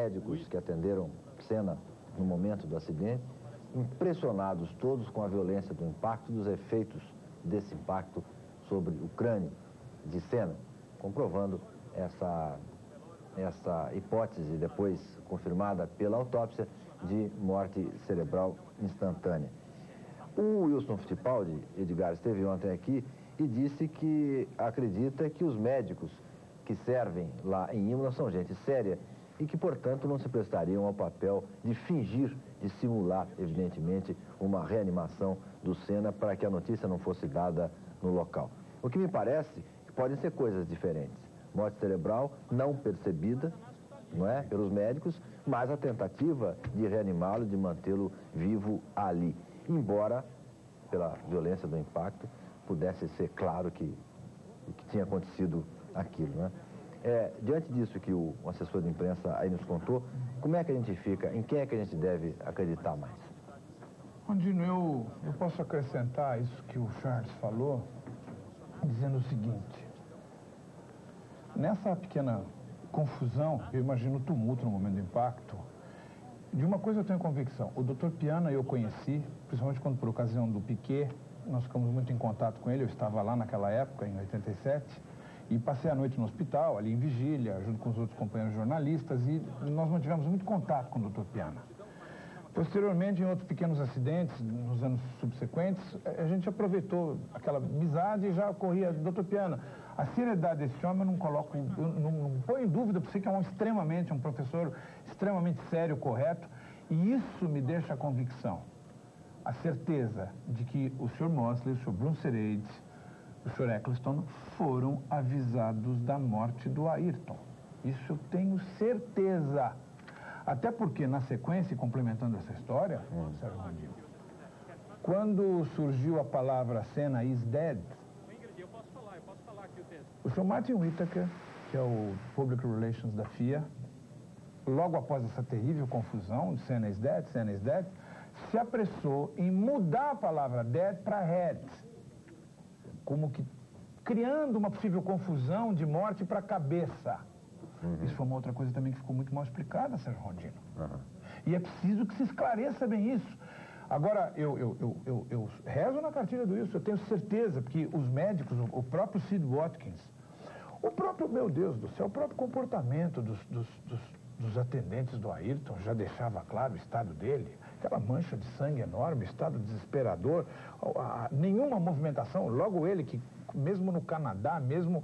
médicos que atenderam Senna no momento do acidente, impressionados todos com a violência do impacto e dos efeitos desse impacto sobre o crânio de Senna, comprovando essa hipótese, depois confirmada pela autópsia, de morte cerebral instantânea. O Wilson Fittipaldi, Edgar, esteve ontem aqui e disse que acredita que os médicos que servem lá em Imola são gente séria e que, portanto, não se prestariam ao papel de fingir, de simular, evidentemente, uma reanimação do Senna para que a notícia não fosse dada no local. O que me parece que podem ser coisas diferentes. Morte cerebral não percebida, não é, pelos médicos, mas a tentativa de reanimá-lo, de mantê-lo vivo ali. Embora, pela violência do impacto, pudesse ser claro que tinha acontecido aquilo, não é? Diante disso que o assessor de imprensa aí nos contou, como é que a gente fica, em quem é que a gente deve acreditar mais? Rondino, eu posso acrescentar isso que o Charles falou, dizendo o seguinte: nessa pequena confusão, eu imagino o tumulto no momento do impacto, de uma coisa eu tenho convicção: o Dr. Piana eu conheci, principalmente quando, por ocasião do Piquet, nós ficamos muito em contato com ele. Eu estava lá naquela época, em 87, e passei a noite no hospital, ali em vigília, junto com os outros companheiros jornalistas, e nós mantivemos muito contato com o Dr. Piana. Posteriormente, em outros pequenos acidentes, nos anos subsequentes, a gente aproveitou aquela amizade e já corria: Dr. Piana, a seriedade desse homem eu não coloco, não ponho em dúvida, porque sei que é um professor extremamente sério, correto, e isso me deixa a convicção, a certeza de que o Sr. Mosley, o Sr. Brunserade, o Sr. Eccleston foram avisados da morte do Ayrton. Isso eu tenho certeza. Até porque, na sequência, complementando essa história, Sérgio Rondino, quando surgiu a palavra Senna is dead, o Sr. Martin Whittaker, que é o Public Relations da FIA, logo após essa terrível confusão de Senna is dead, se apressou em mudar a palavra dead para head, como que criando uma possível confusão de morte para cabeça. Isso foi uma outra coisa também que ficou muito mal explicada, Sérgio Rondino. E é preciso que se esclareça bem isso. Agora, eu rezo na cartilha do Wilson, eu tenho certeza, porque os médicos, o próprio Sid Watkins, o próprio, meu Deus do céu, o próprio comportamento dos atendentes do Ayrton já deixava claro o estado dele. Aquela mancha de sangue enorme, estado desesperador, nenhuma movimentação. Logo ele, que mesmo no Canadá, mesmo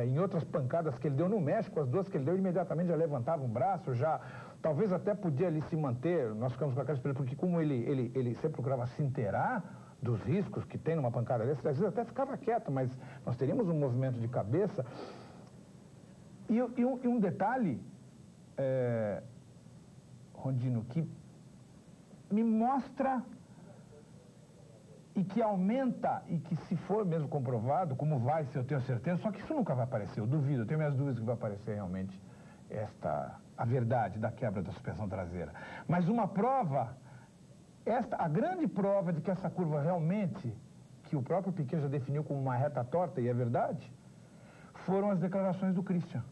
em outras pancadas que ele deu no México, as duas que ele deu, imediatamente já levantava um braço, já talvez até podia ali se manter. Nós ficamos com aquela experiência, porque como ele sempre procurava se inteirar dos riscos que tem numa pancada dessa, às vezes até ficava quieto, mas nós teríamos um movimento de cabeça. E um detalhe, Rondino, que me mostra e que aumenta, e que se for mesmo comprovado, como vai ser, eu tenho certeza, só que isso nunca vai aparecer, eu duvido, eu tenho minhas dúvidas que vai aparecer realmente a verdade da quebra da suspensão traseira. Mas uma prova, a grande prova de que essa curva realmente, que o próprio Piquet já definiu como uma reta torta, e é verdade, foram as declarações do Christian.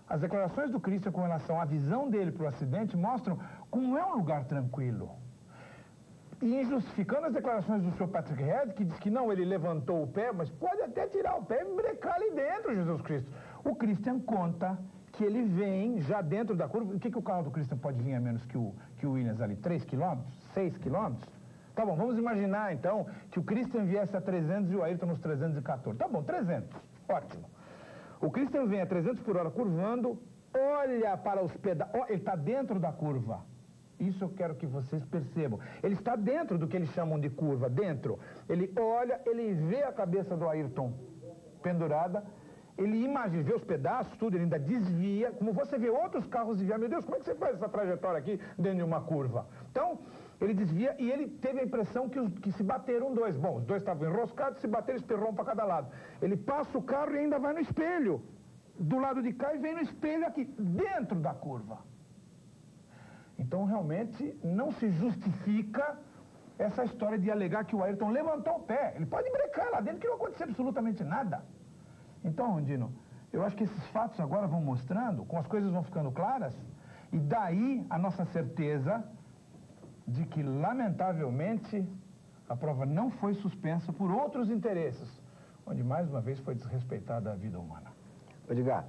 As declarações do Christian com relação à visão dele para o acidente mostram como é um lugar tranquilo. E justificando as declarações do Sr. Patrick Head, que diz que não, ele levantou o pé, mas pode até tirar o pé e brecar ali dentro, Jesus Cristo. O Christian conta que ele vem já dentro da curva. O que o carro do Christian pode vir a menos que o Williams ali? 3 km? 6 km? Tá bom, vamos imaginar então que o Christian viesse a 300 e o Ayrton nos 314. Tá bom, 300. Ótimo. O Christian vem a 300 por hora curvando, olha para os pedaços. Ele está dentro da curva. Isso eu quero que vocês percebam. Ele está dentro do que eles chamam de curva, dentro. Ele olha, ele vê a cabeça do Ayrton pendurada, ele imagina, vê os pedaços, tudo, ele ainda desvia, como você vê outros carros desviar. Meu Deus, como é que você faz essa trajetória aqui dentro de uma curva? Então, ele desvia e ele teve a impressão que se bateram dois. Bom, os dois estavam enroscados, se bateram, espirrou um para cada lado. Ele passa o carro e ainda vai no espelho. Do lado de cá e vem no espelho aqui, dentro da curva. Então, realmente, não se justifica essa história de alegar que o Ayrton levantou o pé. Ele pode brecar lá dentro que não aconteceu absolutamente nada. Então, Rondino, Eu acho que esses fatos agora vão mostrando, com as coisas vão ficando claras, e daí a nossa certeza de que, lamentavelmente, a prova não foi suspensa por outros interesses, onde mais uma vez foi desrespeitada a vida humana. Edgar,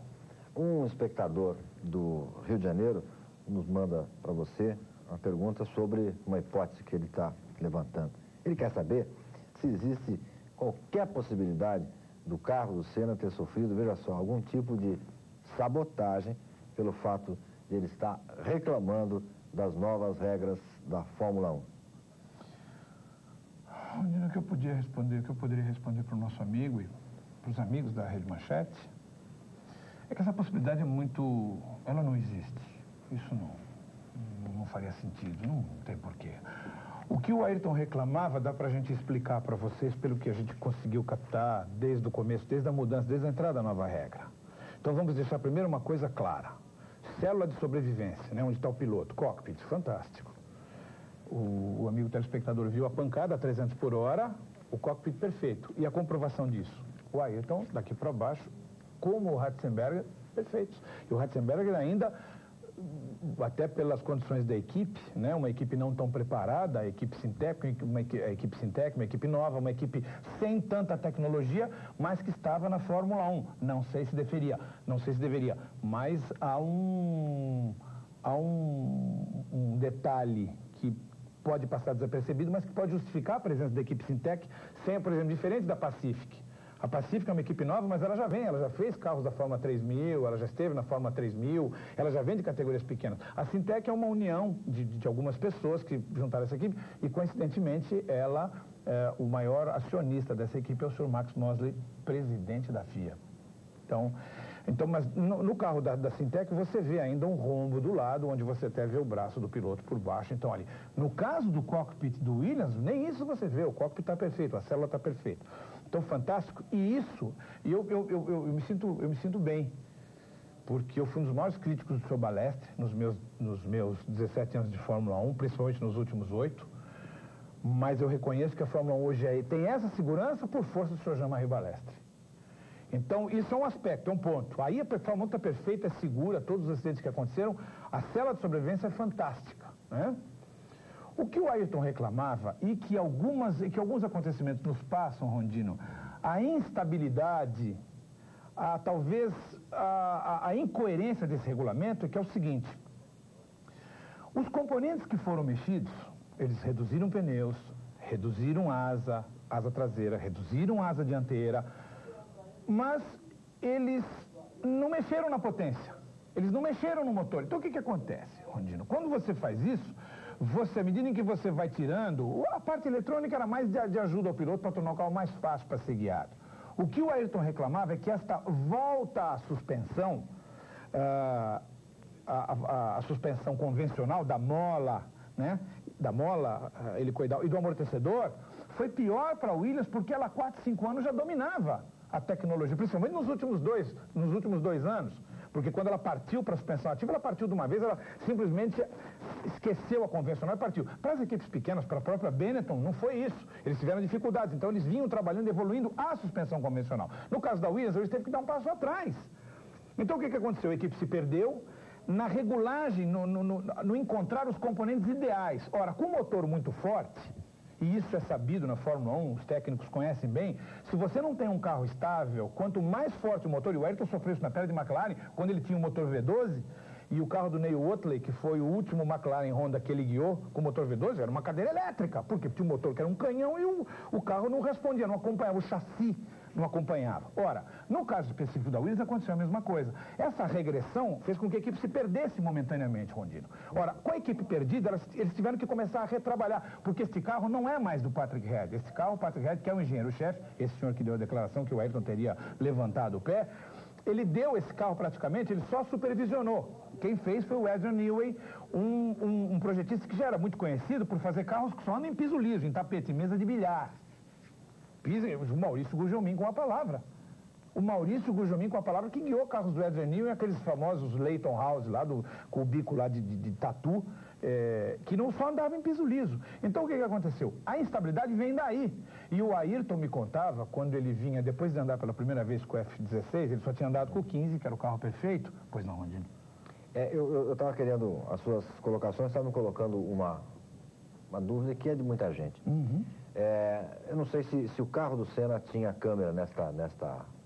um espectador do Rio de Janeiro nos manda para você uma pergunta sobre uma hipótese que ele está levantando. Ele quer saber se existe qualquer possibilidade do carro do Senna ter sofrido, veja só, algum tipo de sabotagem pelo fato de ele estar reclamando das novas regras da Fórmula 1. O que eu poderia responder para o nosso amigo e para os amigos da Rede Manchete é que essa possibilidade ela não existe. Isso não faria sentido, não tem porquê. O que o Ayrton reclamava, dá para a gente explicar para vocês pelo que a gente conseguiu captar desde o começo, desde a mudança, desde a entrada da nova regra. Então vamos deixar primeiro uma coisa clara. Célula de sobrevivência, né, onde está o piloto, cockpit, fantástico. O amigo telespectador viu a pancada a 300 por hora, o cockpit perfeito. E a comprovação disso? O Ayrton, daqui para baixo, como o Ratzenberger, perfeitos. E o Ratzenberger ainda, até pelas condições da equipe, né, uma equipe não tão preparada, a equipe Sintec, uma equipe nova, uma equipe sem tanta tecnologia, mas que estava na Fórmula 1. Não sei se deveria, mas há um detalhe que pode passar desapercebido, mas que pode justificar a presença da equipe Sintec, sem, por exemplo, diferente da Pacific. A Pacific é uma equipe nova, mas ela já fez carros da Fórmula 3000, ela já esteve na Fórmula 3000, ela já vem de categorias pequenas. A Sintec é uma união de algumas pessoas que juntaram essa equipe e, coincidentemente, o maior acionista dessa equipe é o Sr. Max Mosley, presidente da FIA. Então, mas no carro da Sintec você vê ainda um rombo do lado, onde você até vê o braço do piloto por baixo. Então, ali, no caso do cockpit do Williams, nem isso você vê, o cockpit está perfeito, a célula está perfeita. Então, fantástico. E eu me sinto bem, porque eu fui um dos maiores críticos do Sr. Balestre nos meus 17 anos de Fórmula 1, principalmente nos últimos 8, mas eu reconheço que a Fórmula 1 hoje tem essa segurança por força do Sr. Jean-Marie Balestre. Então, isso é um aspecto, é um ponto. Aí a Fórmula 1 está perfeita, é segura, todos os acidentes que aconteceram, a célula de sobrevivência é fantástica, né? O que o Ayrton reclamava e que alguns acontecimentos nos passam, Rondino, a instabilidade, talvez a incoerência desse regulamento, é que é o seguinte: os componentes que foram mexidos, eles reduziram pneus, reduziram asa traseira, reduziram asa dianteira, mas eles não mexeram na potência, eles não mexeram no motor. Então o que acontece, Rondino? Quando você faz isso, à medida em que você vai tirando, a parte eletrônica era mais de ajuda ao piloto para tornar o carro mais fácil para ser guiado. O que o Ayrton reclamava é que esta volta à suspensão, a suspensão convencional da mola, né, helicoidal e do amortecedor, foi pior para a Williams porque ela há 4, 5 anos já dominava a tecnologia, principalmente nos últimos dois anos. Porque quando ela partiu para a suspensão ativa, ela partiu de uma vez, ela simplesmente esqueceu a convencional e partiu. Para as equipes pequenas, para a própria Benetton, não foi isso. Eles tiveram dificuldades, então eles vinham trabalhando, evoluindo a suspensão convencional. No caso da Williams, eles teve que dar um passo atrás. Então o que aconteceu? A equipe se perdeu na regulagem, no encontrar os componentes ideais. Ora, com um motor muito forte, e isso é sabido na Fórmula 1, os técnicos conhecem bem, se você não tem um carro estável, quanto mais forte o motor, e o Ayrton sofreu isso na pele de McLaren, quando ele tinha um motor V12, e o carro do Neil Otley, que foi o último McLaren Honda que ele guiou com motor V12, era uma cadeira elétrica, porque tinha um motor que era um canhão e o carro não respondia, não acompanhava, o chassi não acompanhava. Ora, no caso específico da Williams aconteceu a mesma coisa. Essa regressão fez com que a equipe se perdesse momentaneamente, Rondino. Ora, com a equipe perdida, eles tiveram que começar a retrabalhar, porque este carro não é mais do Patrick Head. Este carro, o Patrick Head, que é o engenheiro-chefe, esse senhor que deu a declaração que o Ayrton teria levantado o pé, ele deu esse carro praticamente, ele só supervisionou. Quem fez foi o Adrian Newey, um projetista que já era muito conhecido por fazer carros que só andam em piso liso, em tapete, em mesa de bilhar. O Maurício Gugelmin com a palavra. o Maurício Gugelmin com a palavra que guiou carros do Adrian Newey e aqueles famosos Leighton House lá, com o bico lá de tatu, que não só andava em piso liso. Então o que aconteceu? A instabilidade vem daí. E o Ayrton me contava, quando ele vinha, depois de andar pela primeira vez com o F16, ele só tinha andado com o 15, que era o carro perfeito. Pois não, Rondinho? Eu estava querendo, as suas colocações estavam colocando uma dúvida que é de muita gente. Uhum. Eu não sei se o carro do Senna tinha câmera nesta...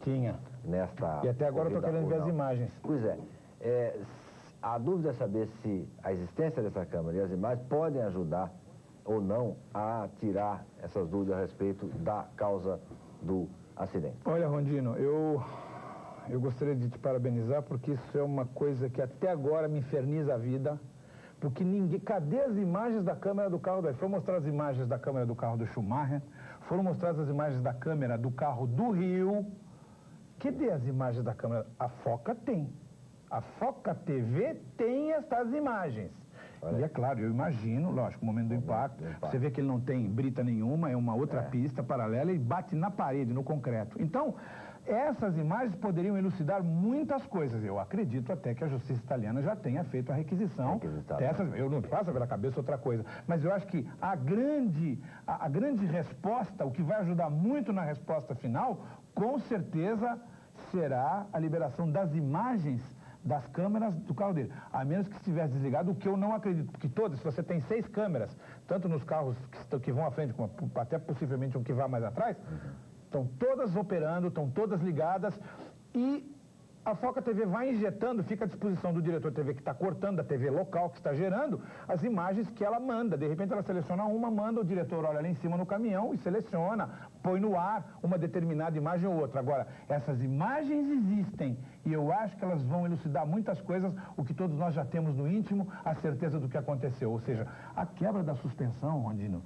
Tinha. Nesta... E até agora eu estou querendo ver as imagens. Pois a dúvida é saber se a existência dessa câmera e as imagens podem ajudar ou não a tirar essas dúvidas a respeito da causa do acidente. Olha, Rondino, eu gostaria de te parabenizar porque isso é uma coisa que até agora me inferniza a vida. Porque ninguém... Cadê as imagens da câmera do carro do... Foram mostradas as imagens da câmera do carro do Schumacher, foram mostradas as imagens da câmera do carro do Rio. Cadê as imagens da câmera? A Foca tem. A Foca TV tem estas imagens. E é claro, eu imagino, lógico, o momento do impacto, você vê que ele não tem brita nenhuma, é uma outra pista paralela e bate na parede, no concreto. Então, essas imagens poderiam elucidar muitas coisas. Eu acredito até que a justiça italiana já tenha feito a requisição dessas. Eu não passo pela cabeça outra coisa. Mas eu acho que a grande resposta, o que vai ajudar muito na resposta final, com certeza será a liberação das imagens das câmeras do carro dele, a menos que estivesse desligado, o que eu não acredito, porque todas, se você tem 6 câmeras, tanto nos carros que vão à frente, como até possivelmente um que vá mais atrás, estão todas operando, estão todas ligadas e a Foca TV vai injetando, fica à disposição do diretor de TV que está cortando, da TV local que está gerando, as imagens que ela manda. De repente ela seleciona uma, manda, o diretor olha lá em cima no caminhão e seleciona, põe no ar uma determinada imagem ou outra. Agora, essas imagens existem e eu acho que elas vão elucidar muitas coisas, o que todos nós já temos no íntimo, a certeza do que aconteceu. Ou seja, a quebra da suspensão, Rondino,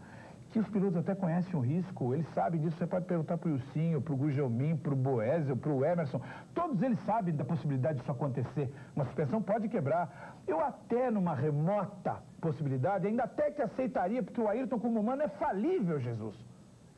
que os pilotos até conhecem o risco, eles sabem disso, você pode perguntar para o Ilcinho, para o Gugelmin, para o Boesel, para o Emerson, todos eles sabem da possibilidade disso acontecer, uma suspensão pode quebrar. Eu até numa remota possibilidade, ainda até que aceitaria, porque o Ayrton como humano é falível, Jesus.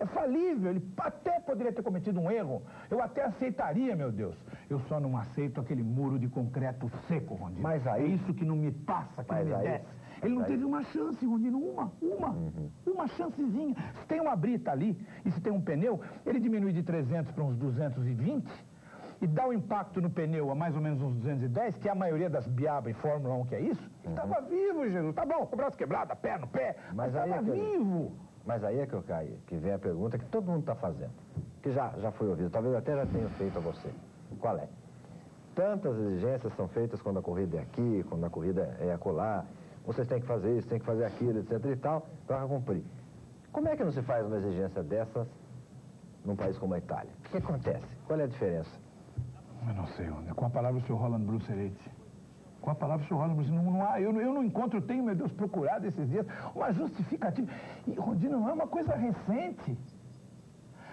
É falível, ele até poderia ter cometido um erro, eu até aceitaria, meu Deus. Eu só não aceito aquele muro de concreto seco, Rondino. Mas aí... É isso que não me passa, que não me desce. Ele não teve uma chance, Rondino, uma chancezinha. Se tem uma brita ali e se tem um pneu, ele diminui de 300 para uns 220 e dá o impacto no pneu a mais ou menos uns 210, que é a maioria das biabas em Fórmula 1 que é isso. Ele estava vivo, Jesus. Tá bom, com o braço quebrado, a perna, o pé, mas estava vivo. Mas aí é que eu caio, que vem a pergunta que todo mundo está fazendo, que já foi ouvido, talvez eu até já tenha feito a você. Qual é? Tantas exigências são feitas quando a corrida é aqui, quando a corrida é acolá. Vocês têm que fazer isso, têm que fazer aquilo, etc e tal, para cumprir. Como é que não se faz uma exigência dessas num país como a Itália? O que acontece? Qual é a diferença? Eu não sei, com a palavra o senhor Roland Brusseretti. Com a palavra o senhor Roland Brusseretti. Eu não encontro, eu tenho, meu Deus, procurado esses dias uma justificativa. E, Rondino, não é uma coisa recente.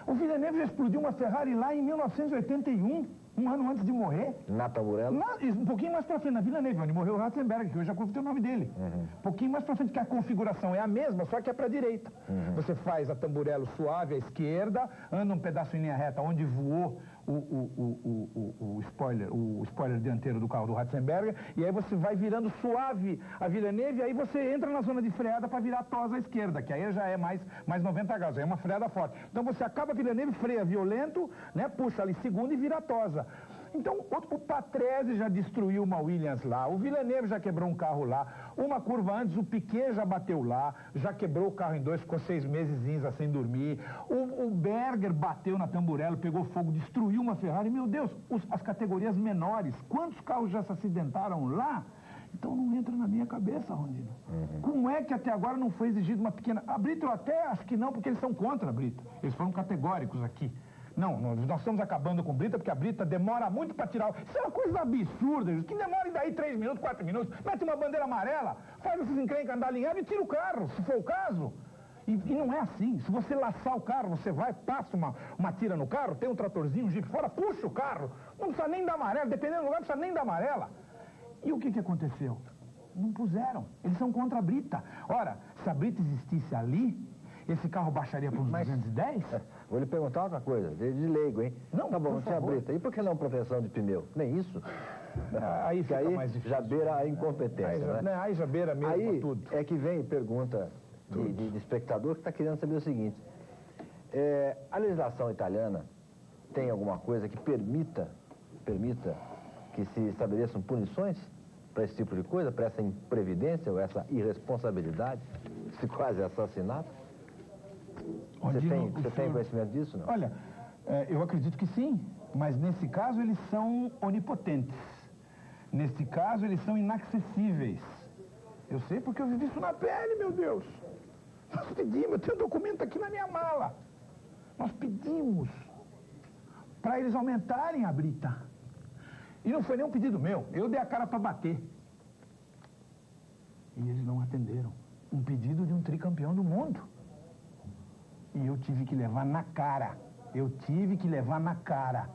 O Villeneuve já explodiu uma Ferrari lá em 1981. Um ano antes de morrer. Na Tamburello? Um pouquinho mais pra frente, na Villeneuve, onde morreu o Ratzenberger, que hoje já tem o nome dele. Um pouquinho mais pra frente, que a configuração é a mesma, só que é pra direita. Você faz a Tamburello suave à esquerda, anda um pedaço em linha reta, onde voou o spoiler dianteiro do carro do Ratzenberger, e aí você vai virando suave a Villeneuve, e aí você entra na zona de freada para virar tosa à esquerda, que aí já é mais 90 graus, aí é uma freada forte. Então você acaba a Villeneuve, freia violento, né, puxa ali segundo e vira tosa. Então, o Patrese já destruiu uma Williams lá, o Villeneuve já quebrou um carro lá, uma curva antes o Piquet já bateu lá, já quebrou o carro em 2, ficou 6 meses sem dormir, o Berger bateu na Tamburello, pegou fogo, destruiu uma Ferrari, meu Deus, as categorias menores, quantos carros já se acidentaram lá? Então não entra na minha cabeça, Rondino. Como é que até agora não foi exigido uma pequena... A Brita eu até acho que não, porque eles são contra a Brita, eles foram categóricos aqui. Não, nós estamos acabando com Brita, porque a Brita demora muito para tirar... Isso é uma coisa absurda, que demora daí 3 minutos, 4 minutos, mete uma bandeira amarela, faz esses encrencas andar alinhado e tira o carro, se for o caso. E não é assim, se você laçar o carro, você vai, passa uma tira no carro, tem um tratorzinho, um jipe fora, puxa o carro, não precisa nem dar amarela, dependendo do lugar, não precisa nem dar amarela. E o que aconteceu? Não puseram, eles são contra a Brita. Ora, se a Brita existisse ali, esse carro baixaria para uns 210? Vou lhe perguntar outra coisa, de leigo, hein? Não, tá bom, por não tinha favor. brita. E por que não proteção de pneu? Nem isso? Aí Porque fica aí mais difícil. já beira a incompetência, né? Aí já beira mesmo Aí tudo. é que vem pergunta de espectador que está querendo saber o seguinte. A legislação italiana tem alguma coisa que permita que se estabeleçam punições para esse tipo de coisa, para essa imprevidência ou essa irresponsabilidade, esse quase assassinato? Você tem conhecimento disso, não? Olha, eu acredito que sim, mas nesse caso eles são onipotentes. Nesse caso eles são inacessíveis. Eu sei porque eu vivi isso na pele, meu Deus. Nós pedimos, eu tenho um documento aqui na minha mala. Nós pedimos para eles aumentarem a brita. E não foi nem um pedido meu, eu dei a cara para bater. E eles não atenderam. Um pedido de um tricampeão do mundo. E eu tive que levar na cara. Eu tive que levar na cara.